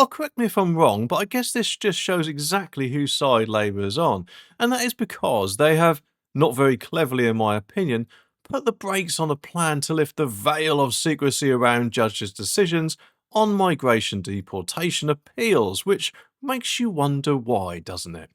Oh, correct me if I'm wrong, but I guess this just shows exactly whose side Labour is on. And that is because they have, not very cleverly in my opinion, put the brakes on a plan to lift the veil of secrecy around judges' decisions on migration deportation appeals, which makes you wonder why, doesn't it?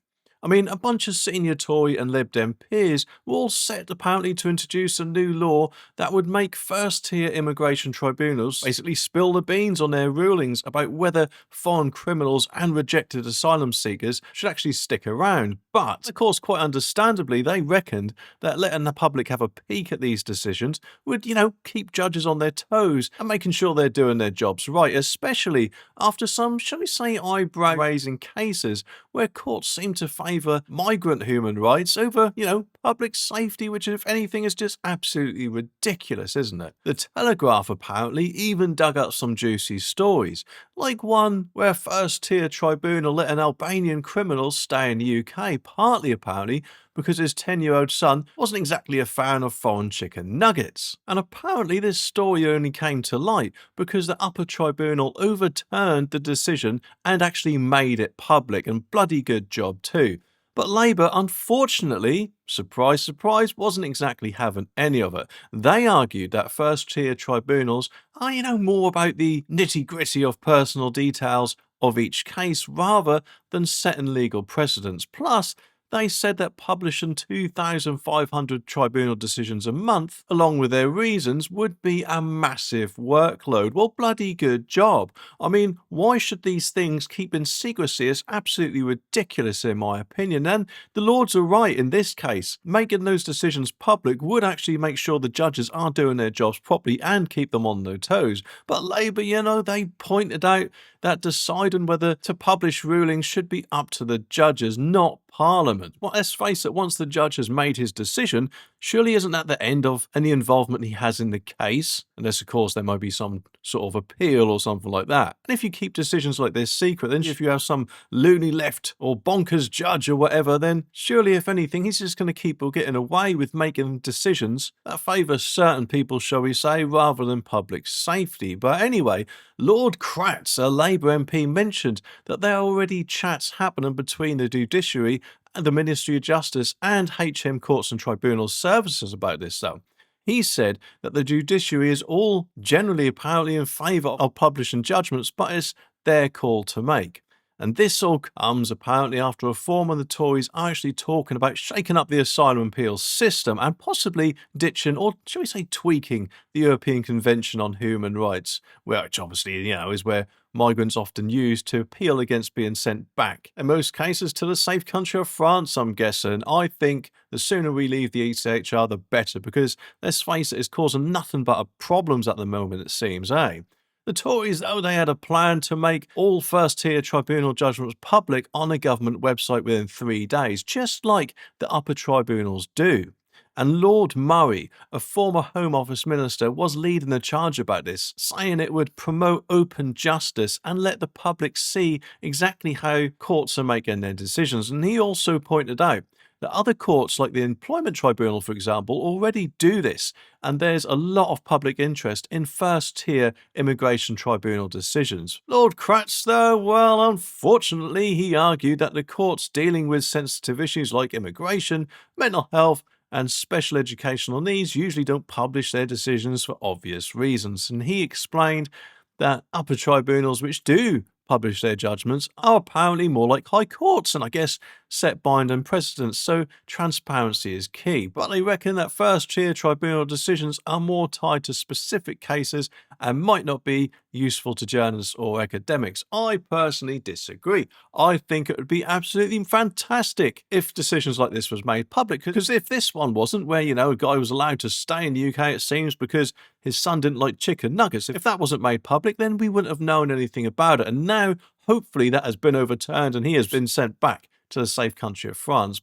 I mean, a bunch of senior Tory and Lib Dem peers were all set apparently to introduce a new law that would make first tier immigration tribunals basically spill the beans on their rulings about whether foreign criminals and rejected asylum seekers should actually stick around. But, of course, quite understandably, they reckoned that letting the public have a peek at these decisions would, keep judges on their toes and making sure they're doing their jobs right, especially after some, shall we say, eyebrow raising cases where courts seem to favour migrant human rights over, public safety, which, if anything, is just absolutely ridiculous, isn't it? The Telegraph apparently even dug up some juicy stories, like one where a first-tier tribunal let an Albanian criminal stay in the UK, partly apparently because his 10-year-old son wasn't exactly a fan of foreign chicken nuggets. And apparently this story only came to light because the upper tribunal overturned the decision and actually made it public, and bloody good job too. But Labour, unfortunately, surprise, surprise, wasn't exactly having any of it. They argued that first-tier tribunals are, more about the nitty-gritty of personal details of each case rather than setting legal precedents. Plus, they said that publishing 2,500 tribunal decisions a month, along with their reasons, would be a massive workload. Well, bloody good job. I mean, why should these things keep in secrecy? It's absolutely ridiculous in my opinion. And the Lords are right in this case. Making those decisions public would actually make sure the judges are doing their jobs properly and keep them on their toes. But Labour, they pointed out that deciding whether to publish rulings should be up to the judges, not Parliament. Well, let's face it, once the judge has made his decision, surely isn't that the end of any involvement he has in the case? Unless, of course, there might be some sort of appeal or something like that. And if you keep decisions like this secret, then if you have some loony left or bonkers judge or whatever, then surely, if anything, he's just going to keep getting away with making decisions that favour certain people, shall we say, rather than public safety. But anyway, Lord Kratz, a Labour MP, mentioned that there are already chats happening between the judiciary and the Ministry of Justice and HM Courts and Tribunal Services about this, though. He said that the judiciary is all generally apparently in favour of publishing judgments, but it's their call to make. And this all comes apparently after Reform and the Tories are actually talking about shaking up the asylum appeals system and possibly ditching, or shall we say tweaking, the European Convention on Human Rights, which obviously, is where migrants often use to appeal against being sent back, in most cases to the safe country of France, I'm guessing. I think the sooner we leave the ECHR, the better, because let's face it, it's causing nothing but problems at the moment, it seems, eh? The Tories, though, they had a plan to make all first-tier tribunal judgments public on a government website within 3 days, just like the upper tribunals do. And Lord Murray, a former Home Office minister, was leading the charge about this, saying it would promote open justice and let the public see exactly how courts are making their decisions. And he also pointed out that other courts, like the Employment Tribunal, for example, already do this, and there's a lot of public interest in first-tier immigration tribunal decisions. Lord Kratz, though, well, unfortunately, he argued that the courts dealing with sensitive issues like immigration, mental health, and special educational needs usually don't publish their decisions for obvious reasons, and he explained that upper tribunals which do publish their judgments are apparently more like high courts and I guess set binding precedents, so transparency is key. But they reckon that first-tier tribunal decisions are more tied to specific cases and might not be useful to journalists or academics. I personally disagree. I think it would be absolutely fantastic if decisions like this was made public, because if this one wasn't, where, a guy was allowed to stay in the UK, it seems, because his son didn't like chicken nuggets, if that wasn't made public, then we wouldn't have known anything about it. And now, hopefully, that has been overturned and he has been sent back to the safe country of France.